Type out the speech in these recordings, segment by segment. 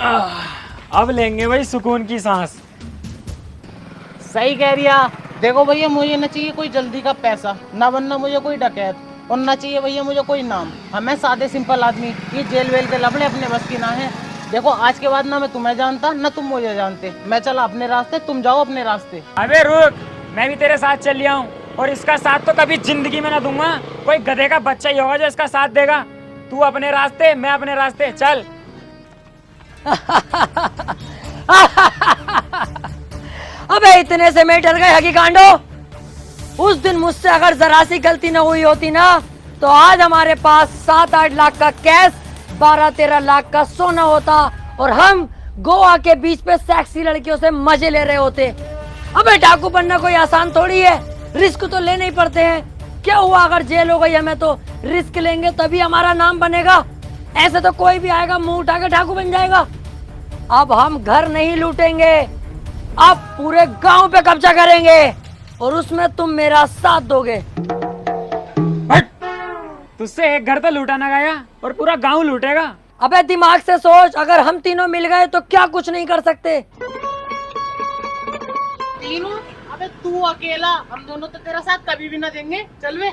अब लेंगे भाई सुकून की सांस। सही कह रही है। देखो भैया, मुझे ना चाहिए कोई जल्दी का पैसा, ना बनना मुझे कोई डकैत, और ना चाहिए भैया मुझे कोई नाम। हमें सादे सिंपल आदमी, ये जेल वेल के लफड़े अपने बस की ना है। देखो आज के बाद ना मैं तुम्हें जानता ना तुम मुझे जानते। मैं चला अपने रास्ते, तुम जाओ अपने रास्ते। अबे रुक, मैं भी तेरे साथ चल लिया हूँ, और इसका साथ तो कभी जिंदगी में ना दूंगा। कोई गधे का बच्चा ही होगा जो इसका साथ देगा। तू अपने रास्ते, मैं अपने रास्ते, चल। अबे इतने से मैं डर गए हगी कांडो। उस दिन मुझसे अगर जरा सी गलती न हुई होती ना, तो आज हमारे पास 7-8 लाख का कैश, 12-13 लाख का सोना होता, और हम गोवा के बीच पे सेक्सी लड़कियों से मजे ले रहे होते। अबे डाकू बनना कोई आसान थोड़ी है, रिस्क तो लेने ही पड़ते हैं। क्या हुआ अगर जेल हो गई हमें, तो रिस्क लेंगे तभी हमारा नाम बनेगा। ऐसे तो कोई भी आएगा मुंह उठा के डाकू बन जाएगा। अब हम घर नहीं लूटेंगे, अब पूरे गांव पे कब्जा करेंगे, और उसमें तुम मेरा साथ दोगे। तुझसे एक घर तो लूटा ना गया, और पूरा गांव लूटेगा। अबे दिमाग से सोच, अगर हम तीनों मिल गए तो क्या कुछ नहीं कर सकते। तीनों? अबे तू अकेला, हम दोनों तो तेरा साथ कभी भी ना देंगे। चल वे।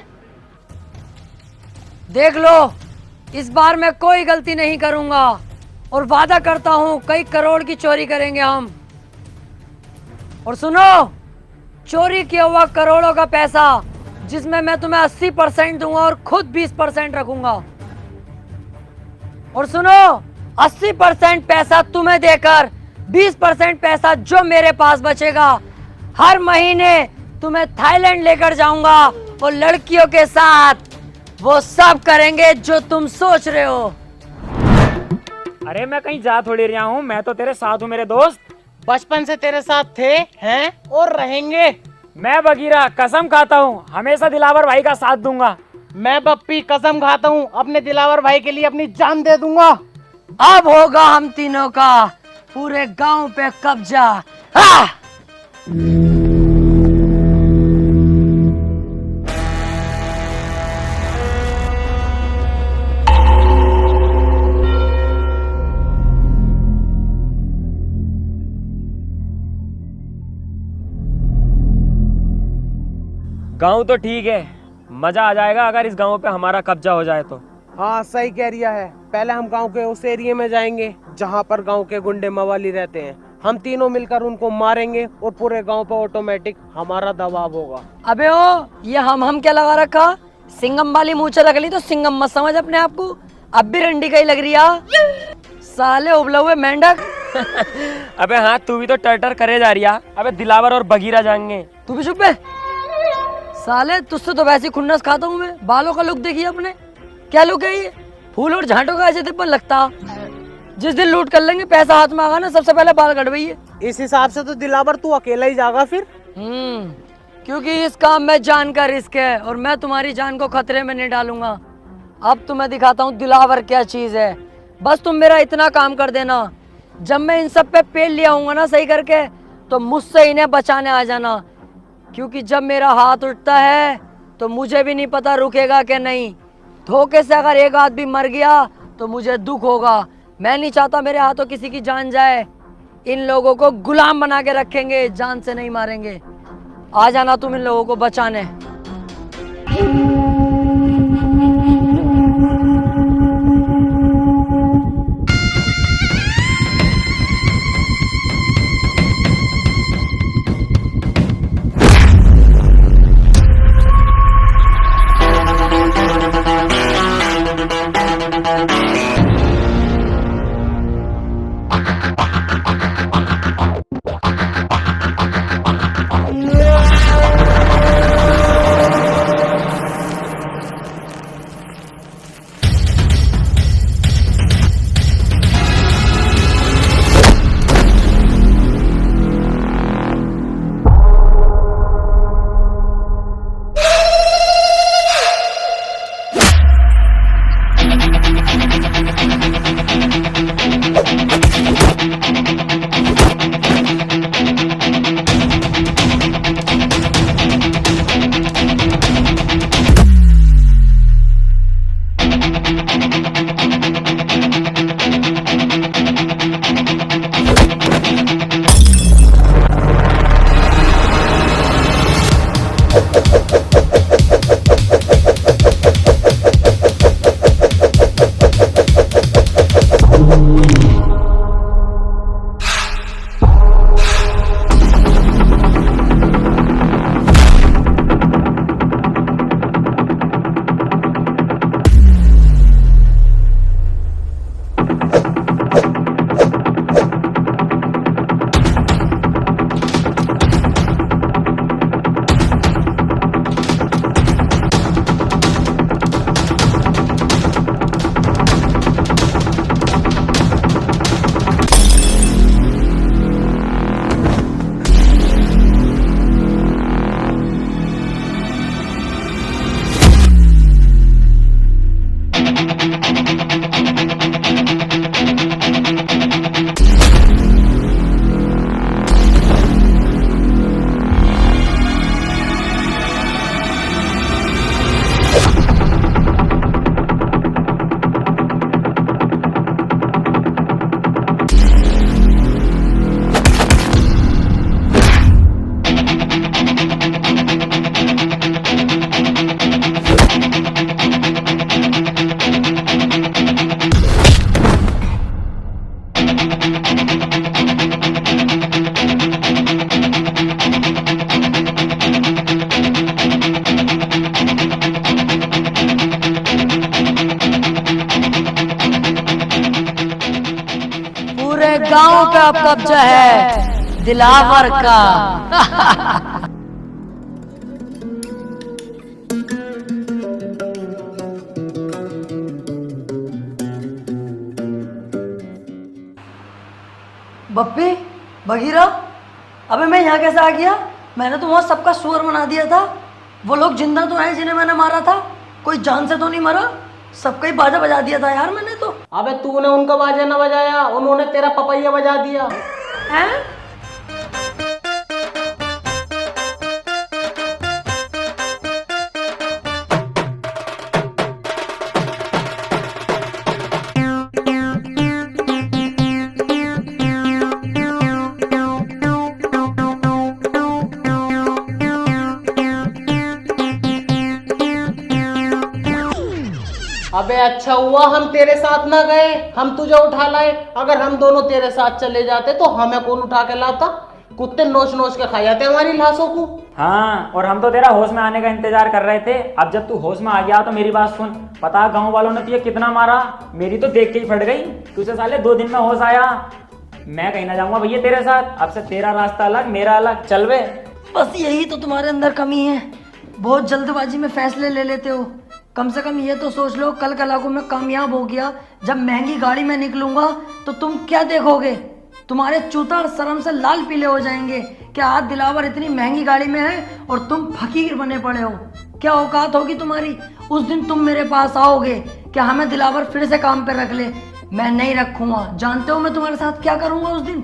देख लो, इस बार मैं कोई गलती नहीं करूंगा, और वादा करता हूँ कई करोड़ की चोरी करेंगे हम। और सुनो, चोरी किया हुआ करोड़ों का पैसा, जिसमें मैं तुम्हें 80% दूंगा और खुद 20% रखूंगा। और सुनो, 80% पैसा तुम्हें देकर 20% पैसा जो मेरे पास बचेगा, हर महीने तुम्हें थाईलैंड लेकर जाऊंगा, और लड़कियों के साथ वो सब करेंगे जो तुम सोच रहे हो। अरे मैं कहीं जा थोड़ी रहा हूँ, मैं तो तेरे साथ हूँ मेरे दोस्त। बचपन से तेरे साथ थे, हैं और रहेंगे। मैं बगीरा कसम खाता हूँ हमेशा दिलावर भाई का साथ दूंगा। मैं बप्पी कसम खाता हूँ अपने दिलावर भाई के लिए अपनी जान दे दूंगा। अब होगा हम तीनों का पूरे गांव पे कब्जा। हाँ! गांव तो ठीक है, मजा आ जाएगा अगर इस गांव पे हमारा कब्जा हो जाए तो। हाँ सही कह रिया है। पहले हम गांव के उस एरिया में जाएंगे जहाँ पर गांव के गुंडे मवाली रहते हैं। हम तीनों मिलकर उनको मारेंगे, और पूरे गांव पर ऑटोमेटिक हमारा दबाव होगा। अबे ओ, ये हम क्या लगा रखा? सिंगम वाली मूछें रख ली तो सिंगम मत समझ अपने आप को। अब भी रंडी कहीं लग रही है साले उबले हुए मेंढक। अबे हाँ, तू भी तो टर करे जा रही है। अबे दिलावर और बगीरा जाएंगे। तू भी चुप है साले, तुझसे तो वैसे खुन्नस खाता हूँ मैं। बालों का लुक देखिए अपने, क्या लुक है ये? फूल और झांटों का ऐसे पर लगता। जिस दिन लूट कर लेंगे, पैसा हाथ में आगा ना, सबसे पहले बाल कटवाइए। इस हिसाब से तो दिलावर तू अकेला ही जाएगा फिर। क्योंकि इस काम में जान का रिस्क है, और मैं तुम्हारी जान को खतरे में नहीं डालूंगा। अब तुम्हें दिखाता हूँ दिलावर क्या चीज है। बस तुम मेरा इतना काम कर देना, जब मैं इन सब पे पेल लिया हूँ ना सही करके, तो मुझसे इन्हें बचाने आ जाना। क्योंकि जब मेरा हाथ उठता है तो मुझे भी नहीं पता रुकेगा कि नहीं। धोखे से अगर एक आदमी मर गया तो मुझे दुख होगा। मैं नहीं चाहता मेरे हाथों किसी की जान जाए। इन लोगों को गुलाम बना के रखेंगे, जान से नहीं मारेंगे। आ जाना तुम इन लोगों को बचाने। गांव पे अब कब्जा है दिलावर का। बप्पी, बगीरा, अबे मैं यहाँ कैसे आ गया? मैंने तो वहाँ सबका सुअर बना दिया था। वो लोग जिंदा तो हैं जिन्हें मैंने मारा था, कोई जान से तो नहीं मरा। सबका ही बाजा बजा दिया था यार मैंने तो। अबे तूने उनका बाजा ना बजाया, उन्होंने तेरा पपैया बजा दिया। हैं? अबे अच्छा हुआ हम तेरे साथ ना गए, हम तुझे उठा लाए। अगर हम दोनों तेरे साथ चले जाते तो हमें कौन उठा के लाता? कुत्ते नोच नोच के खा जाते हमारी लाशों को। हाँ, और हम तो तेरा होश में आने का इंतजार कर रहे थे। अब जब तू होश में आ गया तो मेरी बात सुन। पता गांव वालों ने तुझे कितना मारा, मेरी तो देख के ही फट गई। तुझे साले 2 दिन में होश आया। मैं कहीं ना जाऊंगा भैया तेरे साथ। अब से तेरा रास्ता अलग, मेरा अलग। चल वे। बस यही तो तुम्हारे अंदर कमी है, बहुत जल्दबाजी में फैसले ले लेते हो। कम से कम ये तो सोच लो, कल कलाको में कामयाब हो गया, जब महंगी गाड़ी में निकलूंगा तो तुम क्या देखोगे? तुम्हारे चूता शर्म से लाल पीले हो जाएंगे। क्या आज दिलावर इतनी महंगी गाड़ी में है और तुम फकीर बने पड़े हो? क्या औकात होगी तुम्हारी? उस दिन तुम मेरे पास आओगे, क्या हमें दिलावर फिर से काम पे रख ले? मैं नहीं रखूंगा। जानते हो मैं तुम्हारे साथ क्या करूंगा उस दिन?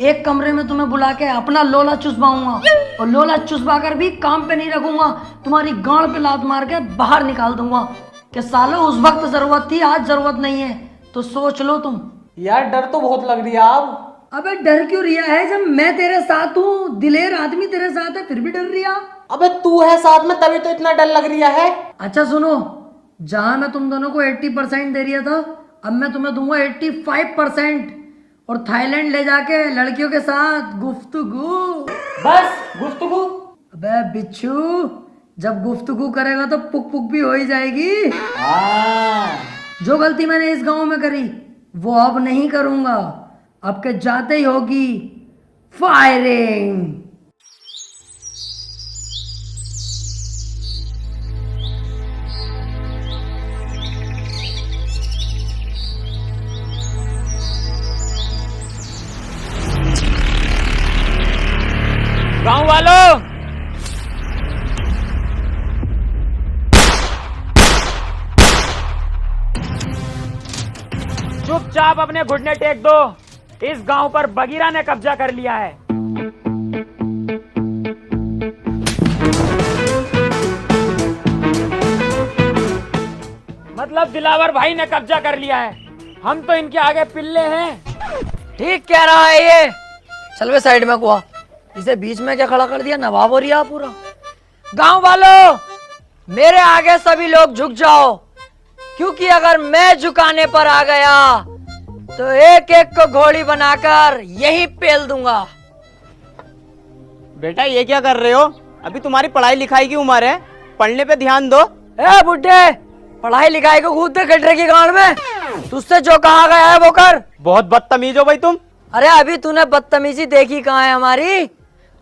एक कमरे में तुम्हें बुला के अपना लोला चुसवाऊंगा, और लोला चुसवा कर भी काम पे नहीं रखूंगा। तुम्हारी गांड पे लात मार के बाहर निकाल दूंगा। कि सालो उस वक्त जरूरत थी, आज जरूरत नहीं है, तो सोच लो तुम। यार डर तो बहुत लग रही है अब। अबे डर क्यों रिया है? जब मैं तेरे साथ हूँ, दिलेर आदमी तेरे साथ है, फिर भी डर रिया? अबे तू है साथ में तभी तो इतना डर लग रहा है। अच्छा सुनो, जहां मैं तुम दोनों को 80% दे रिया था, अब मैं तुम्हें दूंगा 85%, और थाईलैंड ले जाके लड़कियों के साथ गुफ्तगू। बस गुफ्तगू? अबे बिच्छू, जब गुफ्तगू करेगा तो पुक पुक भी हो ही जाएगी। जो गलती मैंने इस गांव में करी वो अब नहीं करूंगा। अब के जाते ही होगी फायरिंग। गांव वालों, चुपचाप अपने घुटने टेक दो। इस गांव पर बगीरा ने कब्जा कर लिया है। मतलब दिलावर भाई ने कब्जा कर लिया है। हम तो इनके आगे पिल्ले हैं। ठीक कह रहा है ये। चल वे साइड में कुआ, इसे बीच में क्या खड़ा कर दिया? नवाब हो रिया पूरा। गांव वालों, मेरे आगे सभी लोग झुक जाओ, क्योंकि अगर मैं झुकाने पर आ गया तो एक एक को घोड़ी बनाकर यही पेल दूंगा। बेटा ये क्या कर रहे हो? अभी तुम्हारी पढ़ाई लिखाई की उम्र है, पढ़ने पे ध्यान दो। ए बुड्ढे, पढ़ाई लिखाई को कूद दे गड्ढे की गांड में। तुझसे जो कहा गया है वो कर। बहुत बदतमीज हो भाई तुम। अरे अभी तूने बदतमीजी देखी कहाँ है हमारी?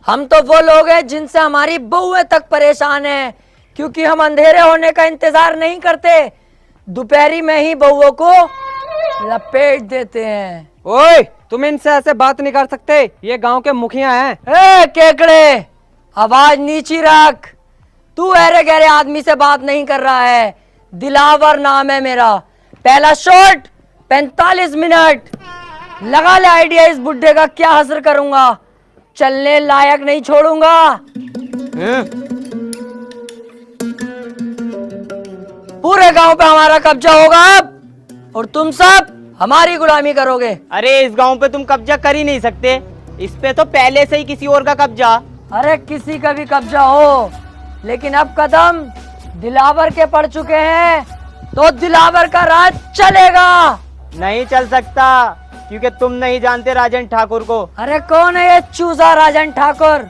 हम तो वो लोग हैं जिनसे हमारी बहुएं तक परेशान हैं, क्योंकि हम अंधेरे होने का इंतजार नहीं करते, दोपहरी में ही बहुओं को लपेट देते हैं। ओए, तुम इनसे ऐसे बात नहीं कर सकते, ये गांव के मुखिया हैं। ए केकड़े, आवाज नीची रख। तू अरे गहरे आदमी से बात नहीं कर रहा है। दिलावर नाम है मेरा। पहला शॉट 45 मिनट। लगा ले आइडिया इस बुड्ढे का क्या हसर करूंगा। चलने लायक नहीं छोड़ूंगा। पूरे गांव पे हमारा कब्जा होगा अब, और तुम सब हमारी गुलामी करोगे। अरे इस गांव पे तुम कब्जा कर ही नहीं सकते, इस पे तो पहले से ही किसी और का कब्जा। अरे किसी का भी कब्जा हो, लेकिन अब कदम दिलावर के पड़ चुके हैं, तो दिलावर का राज चलेगा। नहीं चल सकता, क्योंकि तुम नहीं जानते राजन ठाकुर को। अरे कौन है ये चूजा राजन ठाकुर?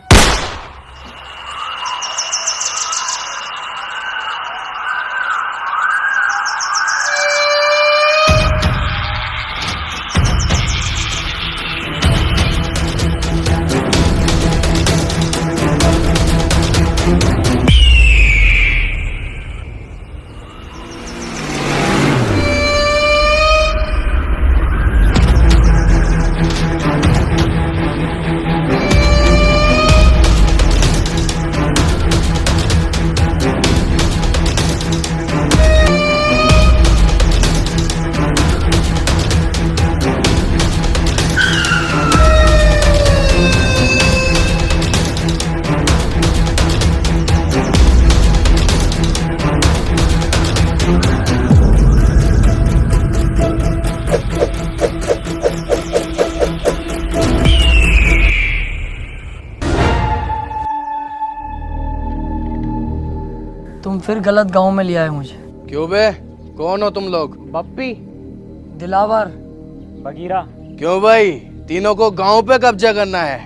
फिर गलत गांव में लिया है मुझे। क्यों बे, कौन हो तुम लोग? बप्पी। दिलावर। बगीरा। क्यों भाई, तीनों को गांव पे कब्जा करना है?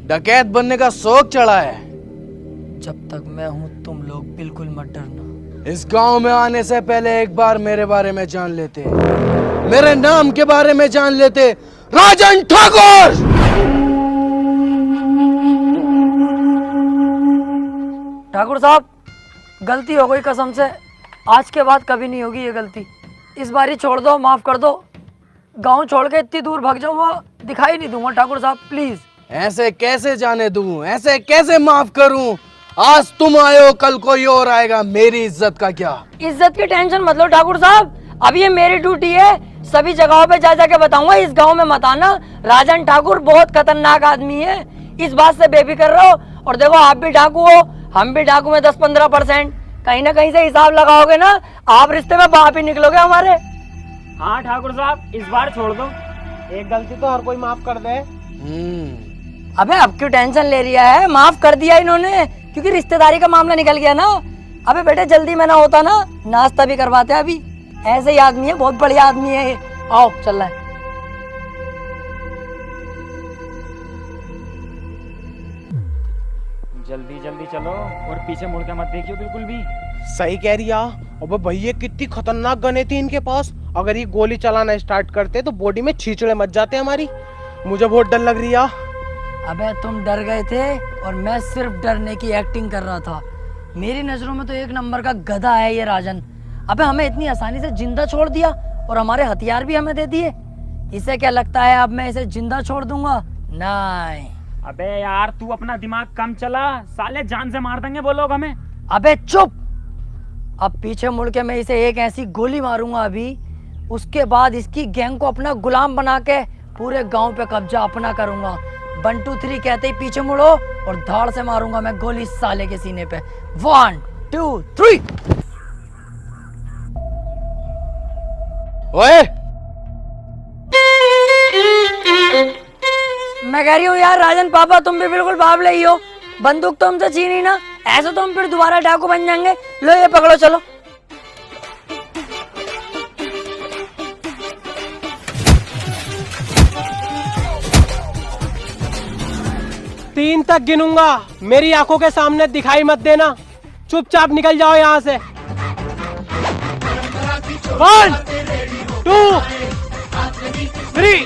डकैत बनने का शौक चढ़ा है? जब तक मैं हूं तुम लोग बिल्कुल मत डरना। इस गांव में आने से पहले एक बार मेरे बारे में जान लेते, मेरे नाम के बारे में जान लेते। राजन ठाकुर। ठाकुर साहब, गलती हो गई कसम से, आज के बाद कभी नहीं होगी ये गलती। इस बारी छोड़ दो, माफ कर दो। गांव छोड़ के इतनी दूर भाग जाऊंगा, दिखाई नहीं दूंगा ठाकुर साहब, प्लीज। ऐसे कैसे जाने दूं, ऐसे कैसे माफ करूं? आज तुम आए हो, कल कोई और आएगा, मेरी इज्जत का क्या? इज्जत की टेंशन मत लो ठाकुर साहब, अब ये मेरी ड्यूटी है, सभी जगहों पे जा जाके बताऊंगा इस गांव में मत आना, राजन ठाकुर बहुत खतरनाक आदमी है, इस बात से बेफिक्र रहो। और देखो आप भी डाकू हो, हम भी डाकू में 10-15%, कहीं ना कहीं से हिसाब लगाओगे ना, आप रिश्ते में बाप ही निकलोगे हमारे। हाँ ठाकुर साहब, इस बार छोड़ दो। एक गलती तो हर कोई माफ कर दे। अबे अब क्यों टेंशन ले रिया है, माफ कर दिया इन्होंने, क्योंकि रिश्तेदारी का मामला निकल गया ना। अबे बेटे जल्दी में ना होता ना, नाश्ता भी करवाते अभी। ऐसे ही आदमी है, बहुत बढ़िया आदमी है ये। आओ चल रहा है। जल्दी जल्दी चलो और पीछे मुड़ के मत देखियो बिल्कुल भी। सही कह रही है। अबे भैया कितनी खतरनाक गने थी इनके पास, अगर ये गोली चलाना स्टार्ट करते तो बॉडी में छींचड़े मच जाते हमारी। मुझे बहुत डर लग रही है। अबे तुम डर गए थे और मैं सिर्फ डरने की एक्टिंग कर रहा था। मेरी नजरों में तो एक नंबर का गधा है ये राजन। अबे हमें इतनी आसानी से जिंदा छोड़ दिया और हमारे हथियार भी हमें दे दिए। इसे क्या लगता है अब मैं इसे जिंदा छोड़ दूंगा? नहीं। अबे यार तू अपना दिमाग कम चला, साले जान से मार देंगे वो लोग हमें। अबे चुप, अब पीछे मुड़ के मैं इसे एक ऐसी गोली मारूंगा अभी, उसके बाद इसकी गैंग को अपना गुलाम बना के पूरे गांव पे कब्जा अपना करूंगा। 1 2 3 कहते ही पीछे मुड़ो और धाड़ से मारूंगा मैं गोली साले के सीने पे। 1 2 3। ओए, मैं कह रही हूँ यार राजन पापा, तुम भी बिल्कुल बाबले ही हो। बंदूक तो हमसे छीनी ना, ऐसे तो हम फिर दोबारा डाकू बन जाएंगे। लो ये पकड़ो, चलो। तीन तक गिनूंगा, मेरी आंखों के सामने दिखाई मत देना, चुपचाप निकल जाओ यहाँ से। 1 2 3